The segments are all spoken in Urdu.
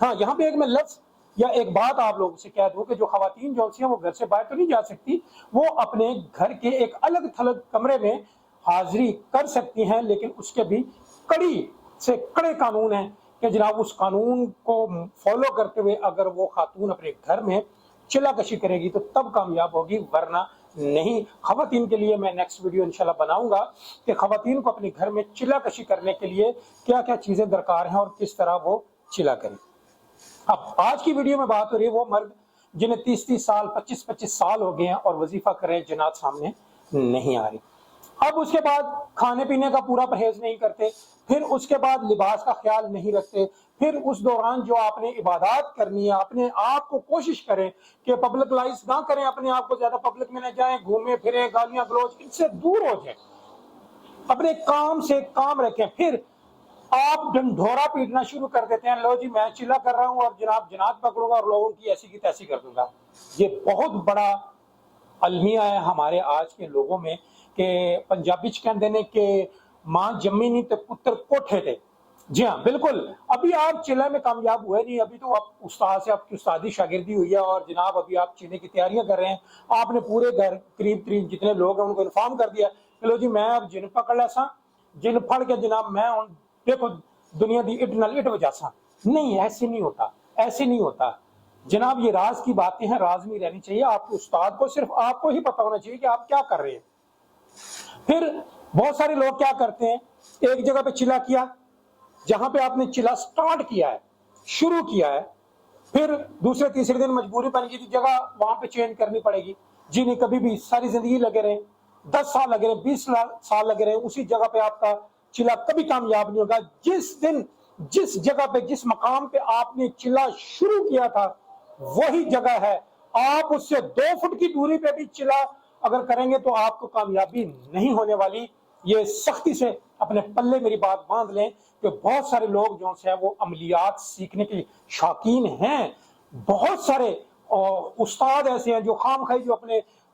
ہاں یہاں پہ ایک میں لفظ یا ایک بات آپ لوگوں سے کہہ دوں کہ جو خواتین جو ہیں وہ گھر سے باہر تو نہیں جا سکتی، وہ اپنے گھر کے ایک الگ تھلگ کمرے میں حاضری کر سکتی ہیں، لیکن اس کے بھی کڑی سے کڑے قانون ہیں کہ جناب اس قانون کو فالو کرتے ہوئے اگر وہ خاتون اپنے گھر میں چلا کشی کرے گی تو تب کامیاب ہوگی، ورنہ نہیں۔ خواتین کے لیے میں نیکسٹ ویڈیو انشاءاللہ بناؤں گا کہ خواتین کو اپنے گھر میں چلا کشی کرنے کے لیے کیا کیا چیزیں درکار ہیں اور کس طرح وہ چلا کریں۔ اب آج کی ویڈیو میں بات ہو رہی ہے وہ مرد جنہیں 30 سال 25 سال ہو گئے ہیں اور وظیفہ کر رہے ہیں، جنات سامنے نہیں آ رہی۔ اب اس کے بعد کھانے پینے کا پورا پرہیز نہیں کرتے، پھر اس کے بعد لباس کا خیال نہیں رکھتے، پھر اس دوران جو آپ نے عبادات کرنی ہے اپنے آپ کو کوشش کریں کہ پبلک لائز نہ کریں، اپنے آپ کو زیادہ پبلک میں نہ جائیں، گھومیں پھریں، گالیاں گلوچ ان سے دور ہو جائیں، اپنے کام سے کام رکھیں۔ پھر آپ ڈنڈورا پیٹنا شروع کر دیتے ہیں، لو جی میں چلا کر رہا ہوں اور جناب جنات پکڑوں گا اور لوگوں کی ایسی کی تیسی کر دوں گا۔ یہ بہت بڑا المیہ ہے ہمارے آج کے لوگوں میں کہ پنجابی کہتے ہیں کہ ماں جمی نہیں تو پتر کوٹھے تھے۔ جی ہاں بالکل، ابھی آپ چلے میں کامیاب ہوئے نہیں، ابھی تو آپ استاد سے آپ کی استادی شاگردی ہوئی ہے اور جناب ابھی آپ چلے کی تیاریاں کر رہے ہیں۔ آپ نے پورے گھر قریب جتنے لوگ ہیں ان کو انفارم کر دیا کہ لو جی میں اب جن پکڑ لا سا، جن پھڑ کے جناب میں دیکھو دنیا دی اٹ نال اٹ وجہ سا۔ نہیں، ایسے نہیں ہوتا، ایسے نہیں ہوتا جناب، یہ راز کی باتیں ہیں، راز میں رہنی چاہیے۔ آپ کے استاد کو صرف آپ کو ہی پتا ہونا چاہیے کہ آپ کیا کر رہے ہیں۔ پھر بہت سارے لوگ کیا کرتے ہیں، ایک جگہ پہ چلا کیا، جہاں پہ آپ نے چلا سٹارٹ کیا ہے، شروع کیا ہے، پھر دوسرے تیسرے دن مجبوری بن گئی تھی جگہ وہاں پہ چینج کرنی پڑے گی۔ جی نہیں، کبھی بھی ساری زندگی لگے رہے، 10 سال لگے رہے، 20 سال لگے رہے، اسی جگہ پہ آپ کا چلا کبھی کامیاب نہیں ہوگا۔ جس دن جس جگہ پہ جس مقام پہ آپ نے چلا شروع کیا تھا وہی جگہ ہے، آپ اس سے 2 فٹ کی دوری پہ بھی چلا اگر کریں گے تو آپ کو کامیابی نہیں ہونے والی۔ یہ سختی سے اپنے پلے میری بات باندھ لیں کہ بہت سارے لوگ جو ہیں وہ عملیات سیکھنے کے شوقین ہیں، بہت سارے استاد ایسے ہیں جو خام خواہ جو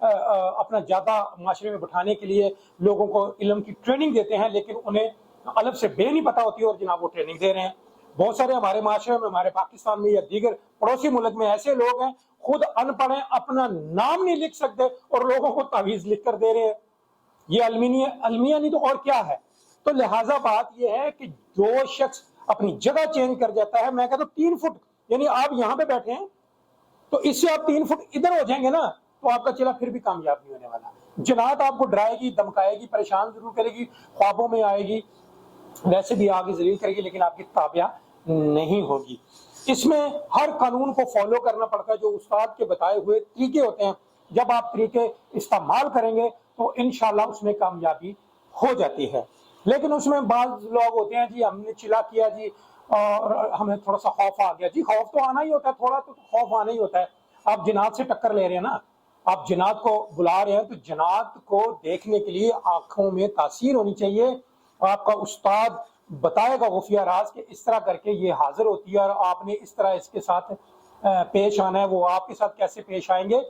اپنا زیادہ معاشرے میں بٹھانے کے لیے لوگوں کو علم کی ٹریننگ دیتے ہیں، لیکن انہیں الف سے بے نہیں پتا ہوتی اور جناب وہ ٹریننگ دے رہے ہیں۔ بہت سارے ہمارے معاشرے میں، ہمارے پاکستان میں یا دیگر پڑوسی ملک میں ایسے لوگ ہیں خود ان پڑھ ہیں، اپنا نام نہیں لکھ سکتے اور لوگوں کو تعویذ لکھ کر دے رہے ہیں۔ یہ المیہ نہیں تو اور کیا ہے؟ تو لہٰذا بات یہ ہے کہ جو شخص اپنی جگہ چینج کر جاتا ہے، میں کہتا ہوں 3 فٹ، یعنی آپ یہاں پہ بیٹھے ہیں تو اس سے آپ 3 فٹ ادھر ہو جائیں گے نا تو آپ کا چلا پھر بھی کامیاب نہیں ہونے والا۔ جنات آپ کو ڈرائے گی، دمکائے گی، پریشان ضرور کرے گی، خوابوں میں آئے گی، ویسے بھی آگے ذلیل کرے گی، لیکن آپ کی تابعہ نہیں ہوگی۔ اس میں ہر قانون کو فالو کرنا پڑتا ہے، جو استاد کے بتائے ہوئے طریقے ہوتے ہیں، جب آپ طریقے استعمال کریں گے تو انشاءاللہ اس میں کامیابی ہو جاتی ہے۔ لیکن اس میں بعض لوگ ہوتے ہیں جی ہم نے چلا کیا جی اور ہمیں تھوڑا سا خوف آ گیا۔ جی خوف تو آنا ہی ہوتا ہے، تھوڑا تو خوف آنا ہی ہوتا ہے۔ آپ جنات سے ٹکر لے رہے ہیں نا، آپ جنات کو بلا رہے ہیں تو جنات کو دیکھنے کے لیے آنکھوں میں تاثیر ہونی چاہیے۔ آپ کا استاد بتائے گا خفیہ راز کہ اس طرح کر کے یہ حاضر ہوتی ہے اور آپ نے اس طرح اس کے ساتھ پیش آنا ہے، وہ آپ کے ساتھ کیسے پیش آئیں گے۔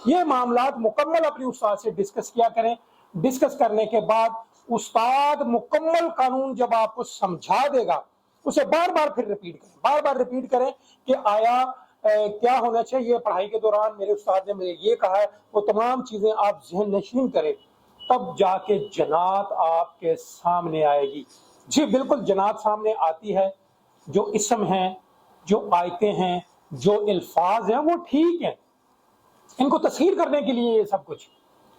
یہ معاملات مکمل اپنے استاد سے ڈسکس کیا کریں۔ ڈسکس کرنے کے بعد استاد مکمل قانون جب آپ کو سمجھا دے گا اسے بار بار پھر ریپیٹ کریں، بار بار ریپیٹ کریں کہ آیا کیا ہونا چاہیے پڑھائی کے دوران، میرے استاد نے مجھے یہ کہا ہے، وہ تمام چیزیں آپ ذہن نشین کریں، تب جا کے جنات آپ کے سامنے آئے گی۔ جی بالکل جنات سامنے آتی ہے، جو اسم ہیں، جو آیتیں ہیں، جو الفاظ ہیں وہ ٹھیک ہیں، ان کو تسخیر کرنے کے لیے یہ سب کچھ،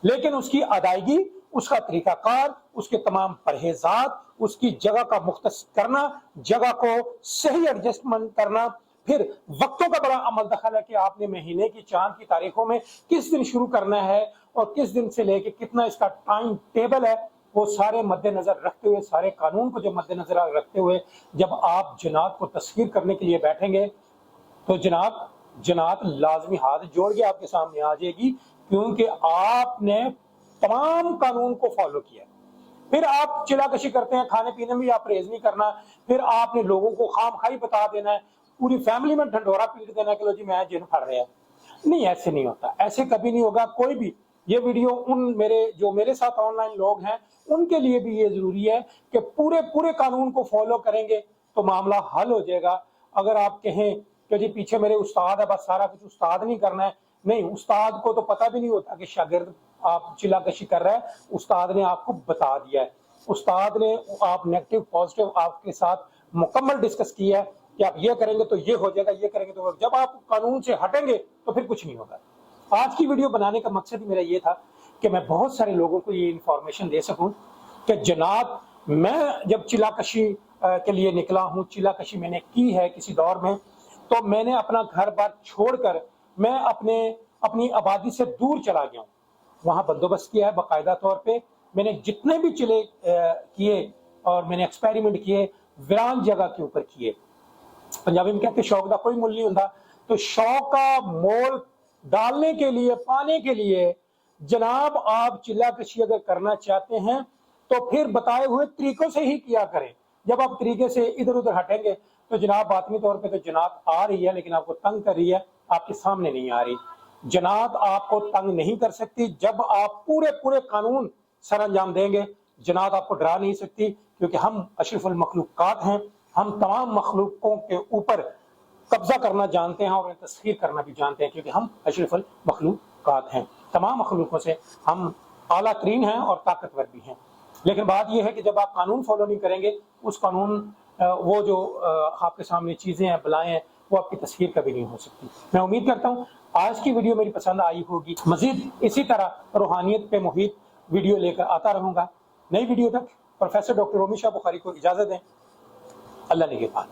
لیکن اس کی ادائیگی، اس کا طریقہ کار، اس کے تمام پرہیزات، اس کی جگہ کا مختص کرنا، جگہ کو صحیح ایڈجسٹمنٹ کرنا، پھر وقتوں کا بڑا عمل دخل ہے کہ آپ نے مہینے کی چاند کی تاریخوں میں کس دن شروع کرنا ہے اور کس دن سے لے کے کتنا اس کا ٹائم ٹیبل ہے، وہ سارے مد نظر رکھتے ہوئے، سارے قانون کو جب مد نظر رکھتے ہوئے جب آپ جنات کو تسخیر کرنے کے لیے بیٹھیں گے تو جنات لازمی ہاتھ جوڑ کے آپ کے سامنے آ جائے گی، کیونکہ آپ نے تمام قانون کو فالو کیا۔ پھر آپ چلا کشی کرتے ہیں، کھانے پینے میں آپ پرہیز نہیں کرنا، پھر آپ نے لوگوں کو خام خائی بتا دینا ہے، پوری فیملی میں ڈھنڈورا پیٹ دینا کہ لو جی میں جن پھڑ رہے ہیں۔ نہیں، ایسے نہیں ہوتا، ایسے کبھی نہیں ہوگا کوئی بھی۔ یہ ویڈیو جو میرے ساتھ آن لائن لوگ ہیں ان کے لیے بھی یہ ضروری ہے کہ پورے قانون کو فالو کریں گے تو معاملہ حل ہو جائے گا۔ اگر آپ کہیں کہ جی پیچھے میرے استاد ہے بس سارا کچھ استاد نہیں کرنا ہے، نہیں، استاد کو تو پتہ بھی نہیں ہوتا کہ شاگرد آپ چلا کشی کر رہا ہے، استاد نے آپ کو بتا دیا ہے، استاد نے آپ نیگیٹو پازیٹیو آپ کے ساتھ مکمل ڈسکس کیا ہے کہ آپ یہ کریں گے تو یہ ہو جائے گا، یہ کریں گے تو جب آپ قانون سے ہٹیں گے تو پھر کچھ نہیں ہوگا۔ آج کی ویڈیو بنانے کا مقصد میرا یہ تھا کہ میں بہت سارے لوگوں کو یہ انفارمیشن دے سکوں کہ جناب میں جب چلا کشی کے لیے نکلا ہوں، چلا کشی میں نے کی ہے کسی دور میں، تو میں نے اپنا گھر بار چھوڑ کر میں اپنی آبادی سے دور چلا گیا ہوں، وہاں بندوبست کیا ہے باقاعدہ طور پہ، میں نے جتنے بھی چلے کیے اور میں نے ایکسپیریمنٹ کیے ویران جگہ کے اوپر کیے۔ پنجابی میں کہتے شوق دا کوئی مول نہیں ہوتا، تو شوق کا مول ڈالنے کے لیے، پانے کے لیے جناب آپ چلا کشی اگر کرنا چاہتے ہیں تو پھر بتائے ہوئے طریقوں سے ہی کیا کریں۔ جب آپ طریقے سے ادھر ادھر ہٹیں گے تو جناب باطنی طور پہ تو جناب آ رہی ہے لیکن آپ کو تنگ کر رہی ہے، آپ کے سامنے نہیں آ رہی۔ جناب آپ کو تنگ نہیں کر سکتی، جب آپ پورے قانون سر انجام دیں گے جناب آپ کو ڈرا نہیں سکتی، کیونکہ ہم اشرف المخلوقات ہیں، ہم تمام مخلوقوں کے اوپر قبضہ کرنا جانتے ہیں اور انہیں تسخیر کرنا بھی جانتے ہیں، کیونکہ ہم اشرف المخلوقات ہیں، تمام مخلوقوں سے ہم اعلیٰ ترین ہیں اور طاقتور بھی ہیں۔ لیکن بات یہ ہے کہ جب آپ قانون فالو نہیں کریں گے، اس قانون وہ جو آپ کے سامنے چیزیں ہیں، بلائیں ہیں، وہ آپ کی تصویر کبھی نہیں ہو سکتی۔ میں امید کرتا ہوں آج کی ویڈیو میری پسند آئی ہوگی، مزید اسی طرح روحانیت پہ محیط ویڈیو لے کر آتا رہوں گا۔ نئی ویڈیو تک پروفیسر ڈاکٹر رومی شاہ بخاری کو اجازت دیں، اللہ نگہبان۔